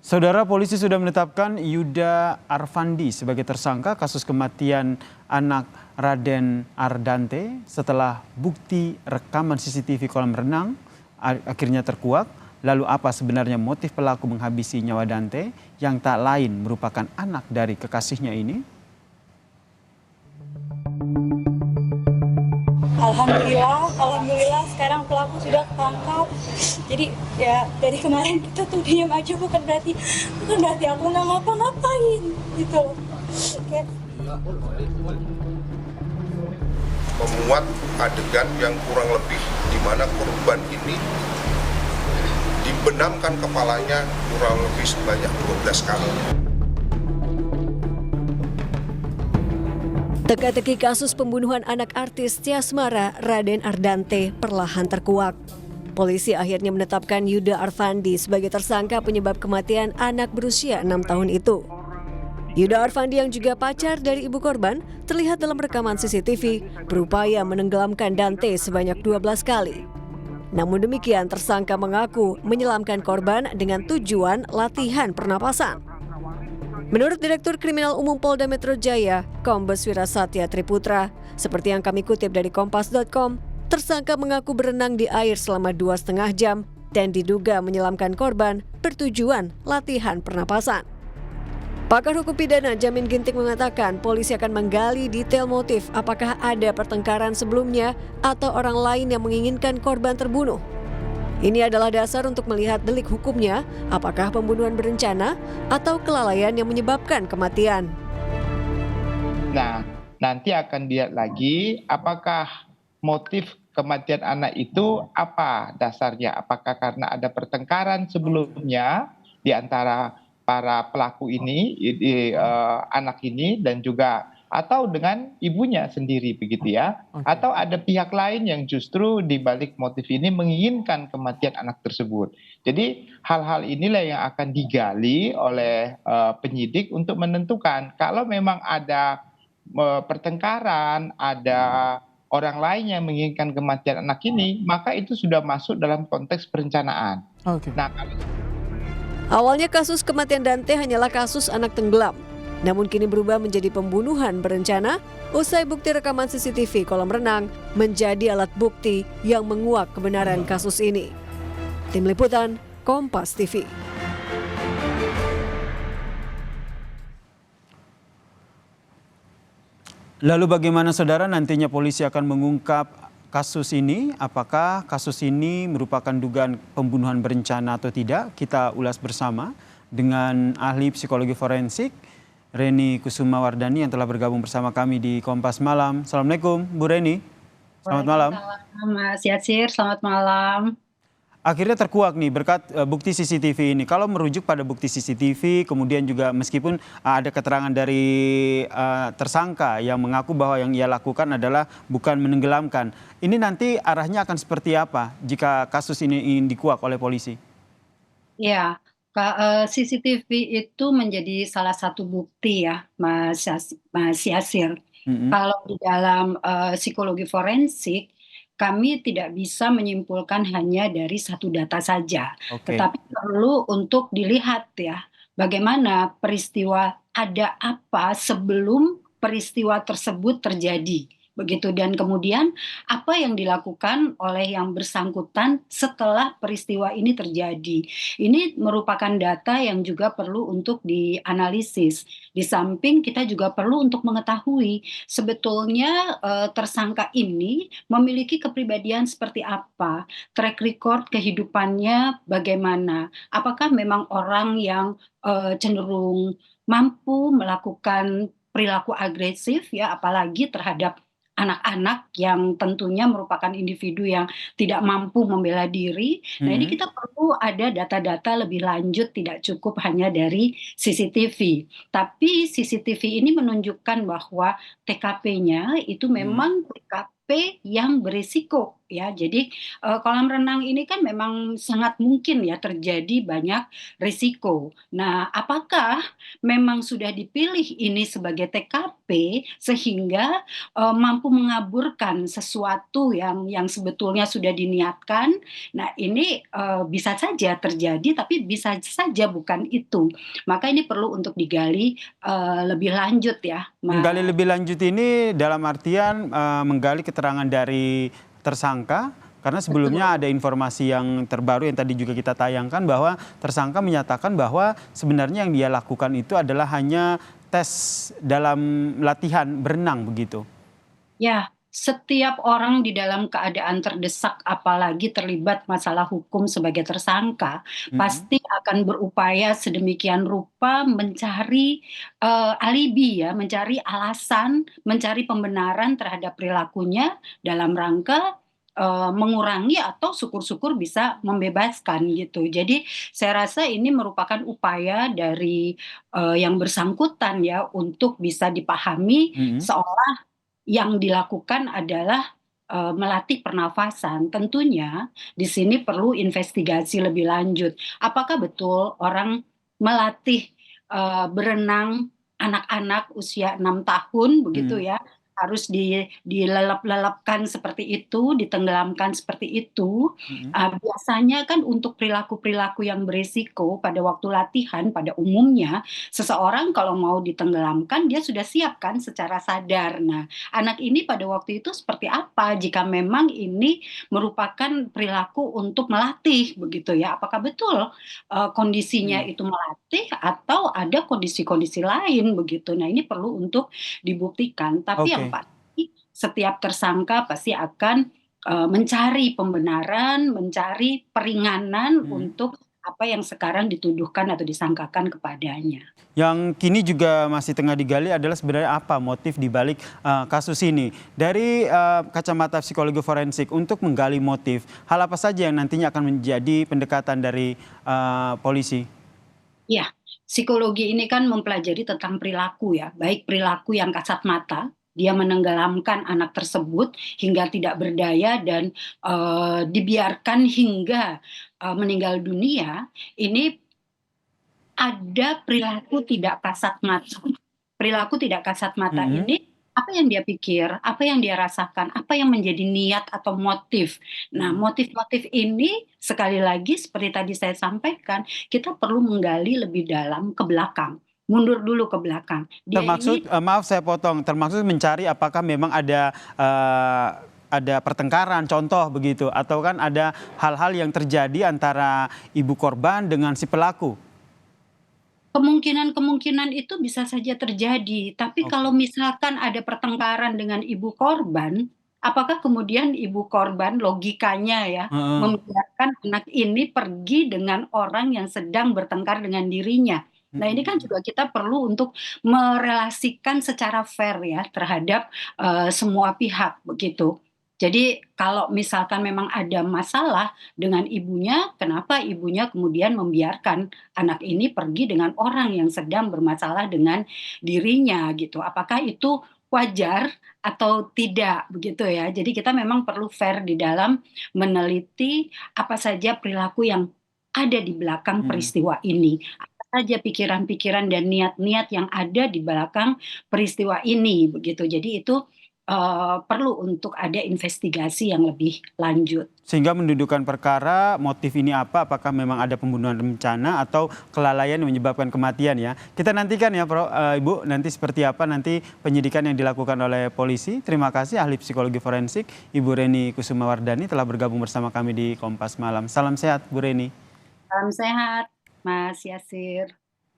Saudara, polisi sudah menetapkan Yuda Arfandi sebagai tersangka kasus kematian anak Raden Ardante setelah bukti rekaman CCTV kolam renang akhirnya terkuak. Lalu apa sebenarnya motif pelaku menghabisi nyawa Dante yang tak lain merupakan anak dari kekasihnya ini? Alhamdulillah sekarang pelaku sudah ketangkap. Jadi ya dari kemarin kita tuh diam aja bukan berarti aku nggak ngapa-ngapain gitu. Oke. Memuat adegan yang kurang lebih di mana korban ini dibenamkan kepalanya kurang lebih sebanyak 12 kali. Teka-teki kasus pembunuhan anak artis Tiasmara Raden Ardante perlahan terkuak. Polisi akhirnya menetapkan Yuda Arfandi sebagai tersangka penyebab kematian anak berusia 6 tahun itu. Yuda Arfandi yang juga pacar dari ibu korban terlihat dalam rekaman CCTV berupaya menenggelamkan Dante sebanyak 12 kali. Namun demikian, tersangka mengaku menyelamkan korban dengan tujuan latihan pernapasan. Menurut Direktur Kriminal Umum Polda Metro Jaya, Kombes Wirasatya Triputra, seperti yang kami kutip dari Kompas.com, tersangka mengaku berenang di air selama 2,5 jam dan diduga menyelamkan korban bertujuan latihan pernapasan. Pakar hukum pidana Jamin Ginting mengatakan polisi akan menggali detail motif apakah ada pertengkaran sebelumnya atau orang lain yang menginginkan korban terbunuh. Ini adalah dasar untuk melihat delik hukumnya, apakah pembunuhan berencana atau kelalaian yang menyebabkan kematian. Nah, nanti akan dilihat lagi apakah motif kematian anak itu apa dasarnya. Apakah karena ada pertengkaran sebelumnya di antara para pelaku ini, anak ini dan juga atau dengan ibunya sendiri begitu ya. Atau ada pihak lain yang justru di balik motif ini menginginkan kematian anak tersebut. Jadi hal-hal inilah yang akan digali oleh penyidik untuk menentukan kalau memang ada pertengkaran, ada orang lain yang menginginkan kematian anak ini, maka itu sudah masuk dalam konteks perencanaan. Nah, awalnya kasus kematian Dante hanyalah kasus anak tenggelam. Namun kini berubah menjadi pembunuhan berencana usai bukti rekaman CCTV kolam renang menjadi alat bukti yang menguak kebenaran kasus ini. Tim Liputan, Kompas TV. Lalu bagaimana saudara nantinya polisi akan mengungkap kasus ini? Apakah kasus ini merupakan dugaan pembunuhan berencana atau tidak? Kita ulas bersama dengan ahli psikologi forensik Reni Kusuma Wardani yang telah bergabung bersama kami di Kompas Malam. Assalamualaikum Bu Reni. Selamat malam. Mas Yasir, selamat malam. Akhirnya terkuak nih berkat bukti CCTV ini. Kalau merujuk pada bukti CCTV, kemudian juga meskipun ada keterangan dari tersangka yang mengaku bahwa yang ia lakukan adalah bukan menenggelamkan. Ini nanti arahnya akan seperti apa jika kasus ini ingin dikuak oleh polisi? Ya, CCTV itu menjadi salah satu bukti ya, Mas Yasir. Kalau di dalam psikologi forensik, kami tidak bisa menyimpulkan hanya dari satu data saja, tetapi perlu untuk dilihat ya, bagaimana peristiwa, ada apa sebelum peristiwa tersebut terjadi. Begitu, dan kemudian apa yang dilakukan oleh yang bersangkutan setelah peristiwa ini terjadi. Ini merupakan data yang juga perlu untuk dianalisis. Di samping kita juga perlu untuk mengetahui sebetulnya tersangka ini memiliki kepribadian seperti apa, track record kehidupannya bagaimana, apakah memang orang yang cenderung mampu melakukan perilaku agresif ya, apalagi terhadap anak-anak yang tentunya merupakan individu yang tidak mampu membela diri. Nah, ini kita perlu ada data-data lebih lanjut, tidak cukup hanya dari CCTV. Tapi CCTV ini menunjukkan bahwa TKP-nya itu memang yang berisiko ya. Jadi kolam renang ini kan memang sangat mungkin ya terjadi banyak risiko. Nah, apakah memang sudah dipilih ini sebagai TKP sehingga mampu mengaburkan sesuatu yang sebetulnya sudah diniatkan? Nah, ini bisa saja terjadi, tapi bisa saja bukan itu. Maka ini perlu untuk digali lebih lanjut ya, Menggali lebih lanjut ini dalam artian menggali keterangan dari tersangka, karena sebelumnya ada informasi yang terbaru yang tadi juga kita tayangkan bahwa tersangka menyatakan bahwa sebenarnya yang dia lakukan itu adalah hanya tes dalam latihan berenang begitu. Ya, setiap orang di dalam keadaan terdesak, apalagi terlibat masalah hukum sebagai tersangka, pasti akan berupaya sedemikian rupa mencari alibi ya, mencari alasan, mencari pembenaran terhadap perilakunya dalam rangka mengurangi atau syukur-syukur bisa membebaskan gitu. Jadi saya rasa ini merupakan upaya dari yang bersangkutan ya untuk bisa dipahami seolah yang dilakukan adalah melatih pernafasan. Tentunya di sini perlu investigasi lebih lanjut. Apakah betul orang melatih berenang anak-anak usia 6 tahun begitu ya, harus dilelep-lelepkan seperti itu, ditenggelamkan seperti itu. Biasanya kan untuk perilaku-perilaku yang berisiko pada waktu latihan pada umumnya, seseorang kalau mau ditenggelamkan dia sudah siap kan secara sadar. Nah, anak ini pada waktu itu seperti apa jika memang ini merupakan perilaku untuk melatih begitu ya? Apakah betul kondisinya itu melatih atau ada kondisi-kondisi lain begitu? Nah, ini perlu untuk dibuktikan. Tapi yang pasti setiap tersangka pasti akan mencari pembenaran, mencari peringanan untuk apa yang sekarang dituduhkan atau disangkakan kepadanya. Yang kini juga masih tengah digali adalah sebenarnya apa motif dibalik kasus ini. Dari kacamata psikologi forensik untuk menggali motif, hal apa saja yang nantinya akan menjadi pendekatan dari polisi? Ya, psikologi ini kan mempelajari tentang perilaku ya, baik perilaku yang kasat mata, dia menenggelamkan anak tersebut hingga tidak berdaya dan dibiarkan hingga meninggal dunia. Ini ada perilaku tidak kasat mata. Perilaku tidak kasat mata ini apa yang dia pikir, apa yang dia rasakan, apa yang menjadi niat atau motif. Nah, motif-motif ini sekali lagi seperti tadi saya sampaikan, kita perlu menggali lebih dalam ke belakang. Mundur dulu ke belakang. Termaksud, maaf saya potong, termaksud mencari apakah memang ada pertengkaran, contoh begitu, atau kan ada hal-hal yang terjadi antara ibu korban dengan si pelaku. Kemungkinan-kemungkinan itu bisa saja terjadi, tapi kalau misalkan ada pertengkaran dengan ibu korban, apakah kemudian ibu korban logikanya ya membiarkan anak ini pergi dengan orang yang sedang bertengkar dengan dirinya? Nah, ini kan juga kita perlu untuk merelasikan secara fair ya terhadap semua pihak begitu. Jadi kalau misalkan memang ada masalah dengan ibunya, kenapa ibunya kemudian membiarkan anak ini pergi dengan orang yang sedang bermasalah dengan dirinya gitu. Apakah itu wajar atau tidak begitu ya. Jadi kita memang perlu fair di dalam meneliti apa saja perilaku yang ada di belakang peristiwa ini. Apa saja pikiran-pikiran dan niat-niat yang ada di belakang peristiwa ini begitu. Jadi itu perlu untuk ada investigasi yang lebih lanjut. Sehingga mendudukan perkara motif ini apa, apakah memang ada pembunuhan berencana atau kelalaian yang menyebabkan kematian ya. Kita nantikan ya Ibu, nanti seperti apa nanti penyidikan yang dilakukan oleh polisi. Terima kasih ahli psikologi forensik Ibu Reni Kusumawardani telah bergabung bersama kami di Kompas Malam. Salam sehat Bu Reni. Salam sehat Mas Yasir.